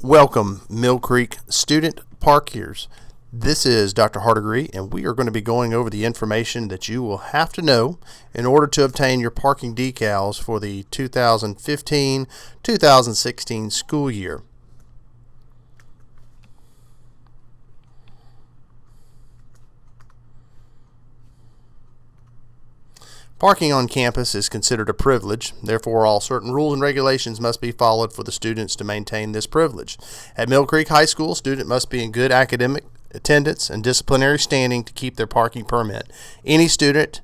Welcome, Mill Creek student parkers. This is Dr. Hardigree, and we are going to be going over the information that you will have to know in order to obtain your parking decals for the 2015-2016 school year. Parking on campus is considered a privilege. Therefore, all certain rules and regulations must be followed for the students to maintain this privilege. At Mill Creek High School, student must be in good academic attendance and disciplinary standing to keep their parking permit. Any student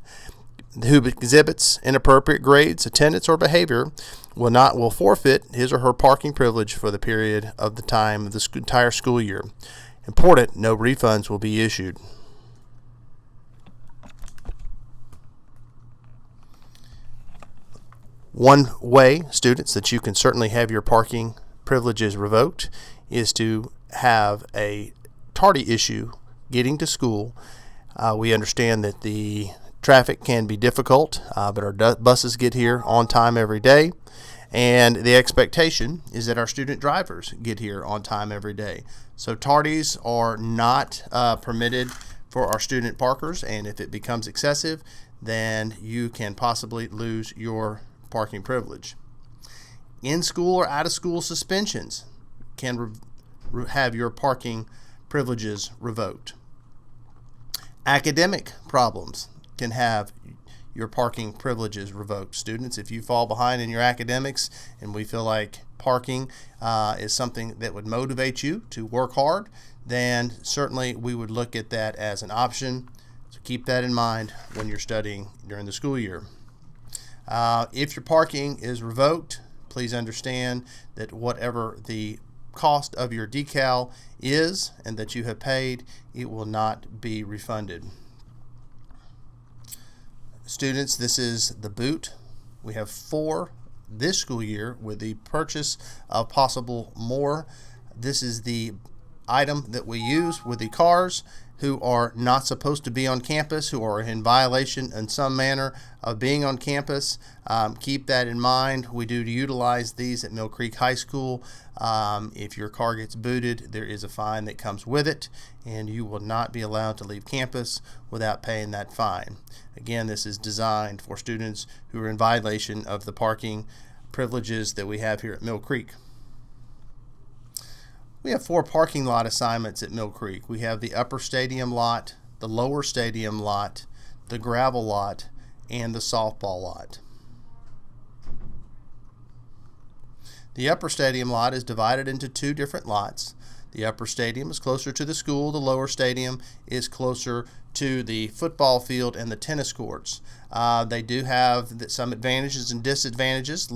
who exhibits inappropriate grades, attendance, or behavior will forfeit his or her parking privilege for the period of the time of the entire school year. Important, no refunds will be issued. One way, students, that you can certainly have your parking privileges revoked is to have a tardy issue getting to school. We understand that the traffic can be difficult, but our buses get here on time every day, and the expectation is that our student drivers get here on time every day. So tardies are not permitted for our student parkers, and if it becomes excessive, then you can possibly lose your parking privilege. In school or out of school suspensions can have your parking privileges revoked. Academic problems can have your parking privileges revoked. Students, if you fall behind in your academics and we feel like parking is something that would motivate you to work hard, then certainly we would look at that as an option. So keep that in mind when you're studying during the school year. If your parking is revoked, please understand that whatever the cost of your decal is and that you have paid, it will not be refunded. Students, this is the boot. We have 4 this school year with the purchase of possible more. This is the item that we use with the cars who are not supposed to be on campus, who are in violation in some manner of being on campus. Keep that in mind. We do utilize these at Mill Creek High School. If your car gets booted, there is a fine that comes with it, and you will not be allowed to leave campus without paying that fine. Again, this is designed for students who are in violation of the parking privileges that we have here at Mill Creek. We have 4 parking lot assignments at Mill Creek. We have the upper stadium lot, the lower stadium lot, the gravel lot, and the softball lot. The upper stadium lot is divided into 2 different lots. The upper stadium is closer to the school. The lower stadium is closer to the football field and the tennis courts. They do have some advantages and disadvantages. The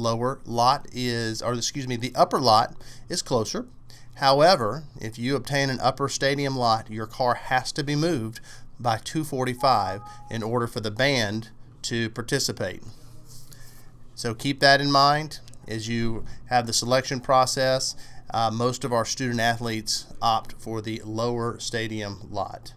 upper lot is closer. However, if you obtain an upper stadium lot, your car has to be moved by 2:45 in order for the band to participate. So keep that in mind as you have the selection process. Most of our student athletes opt for the lower stadium lot.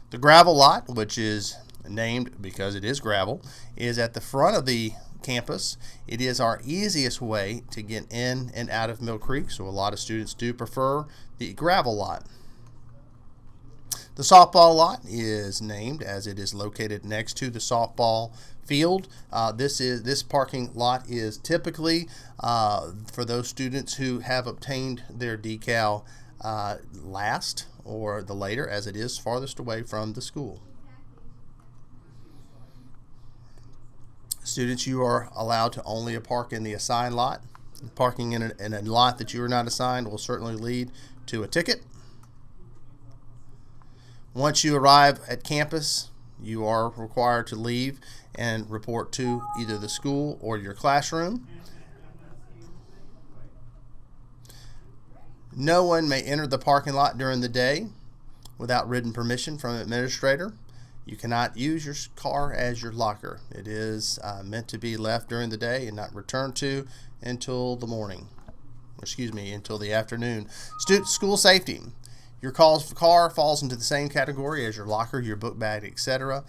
The gravel lot, which is named because it is gravel, is at the front of the campus. It is our easiest way to get in and out of Mill Creek, so a lot of students do prefer the gravel lot. The softball lot is named as it is located next to the softball field. This parking lot is typically for those students who have obtained their decal last or the later, as it is farthest away from the school. Students, you are allowed to only park in the assigned lot. Parking in a lot that you are not assigned will certainly lead to a ticket. Once you arrive at campus, you are required to leave and report to either the school or your classroom. No one may enter the parking lot during the day without written permission from an administrator. You cannot use your car as your locker. It is meant to be left during the day and not returned to until the afternoon. School safety. Your car falls into the same category as your locker, your book bag, etc.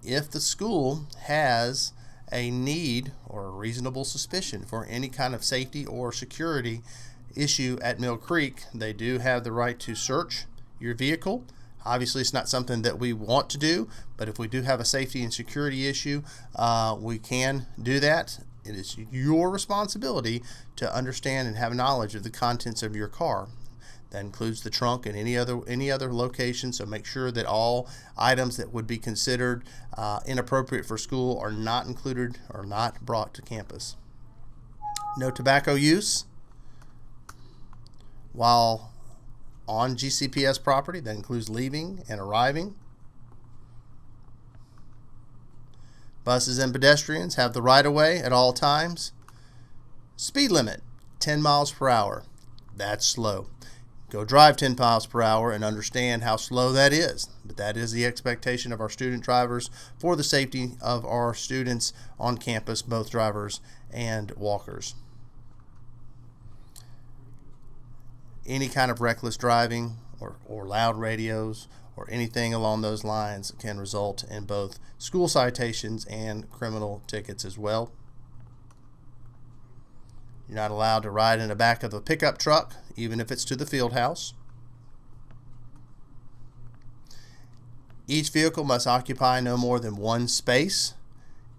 If the school has a need or a reasonable suspicion for any kind of safety or security issue at Mill Creek, they do have the right to search your vehicle. Obviously, it's not something that we want to do, but if we do have a safety and security issue, we can do that. It is your responsibility to understand and have knowledge of the contents of your car. That includes the trunk and any other location, so make sure that all items that would be considered inappropriate for school are not included or not brought to campus. No tobacco use while on GCPS property. That includes leaving and arriving. Buses and pedestrians have the right-of-way at all times. Speed limit, 10 miles per hour. That's slow. Go drive 10 miles per hour and understand how slow that is. But that is the expectation of our student drivers for the safety of our students on campus, both drivers and walkers. Any kind of reckless driving or loud radios or anything along those lines can result in both school citations and criminal tickets as well. You're not allowed to ride in the back of a pickup truck, even if it's to the field house. Each vehicle must occupy no more than one space.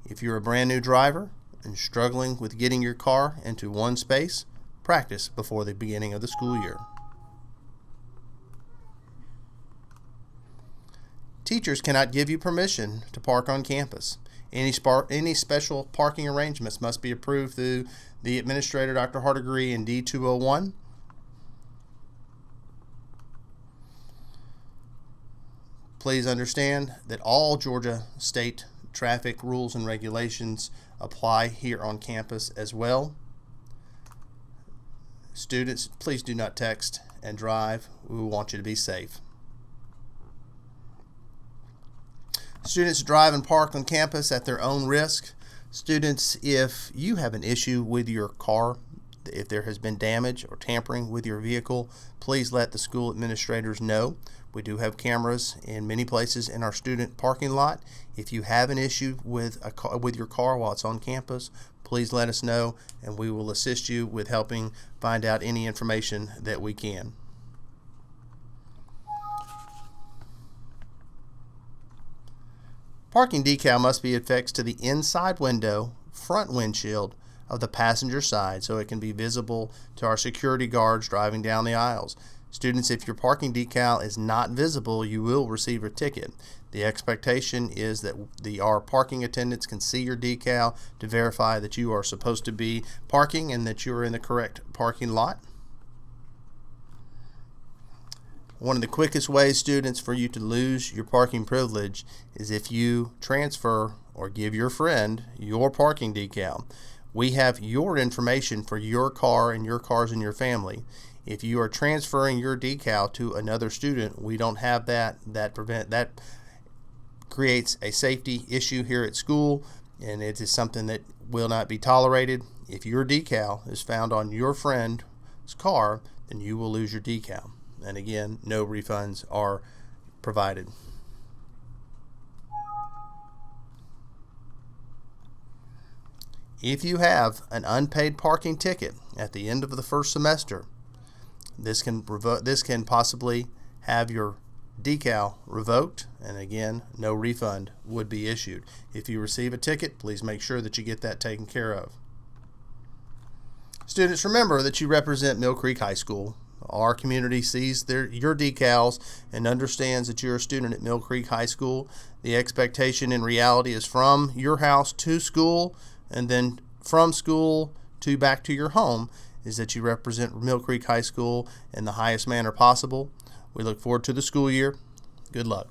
If you're a brand new driver and struggling with getting your car into one space, practice before the beginning of the school year. Teachers cannot give you permission to park on campus. Any special parking arrangements must be approved through the administrator, Dr. Hardigree, in D201. Please understand that all Georgia state traffic rules and regulations apply here on campus as well. Students, please do not text and drive. We want you to be safe. Students drive and park on campus at their own risk. Students, if you have an issue with your car, if there has been damage or tampering with your vehicle, please let the school administrators know. We do have cameras in many places in our student parking lot. If you have an issue with your car while it's on campus, please let us know and we will assist you with helping find out any information that we can. Parking decal must be affixed to the inside window, front windshield of the passenger side so it can be visible to our security guards driving down the aisles. Students, if your parking decal is not visible, you will receive a ticket. The expectation is that our parking attendants can see your decal to verify that you are supposed to be parking and that you are in the correct parking lot. One of the quickest ways, students, for you to lose your parking privilege is if you transfer or give your friend your parking decal. We have your information for your car and your cars in your family. If you are transferring your decal to another student, we don't have that. That creates a safety issue here at school, and it is something that will not be tolerated. If your decal is found on your friend's car, then you will lose your decal. And again, no refunds are provided. If you have an unpaid parking ticket at the end of the first semester, this can possibly have your decal revoked, and again, no refund would be issued. If you receive a ticket, please make sure that you get that taken care of. Students, remember that you represent Mill Creek High School. Our community sees your decals and understands that you're a student at Mill Creek High School. The expectation in reality is from your house to school and then from school to back to your home is that you represent Mill Creek High School in the highest manner possible. We look forward to the school year. Good luck.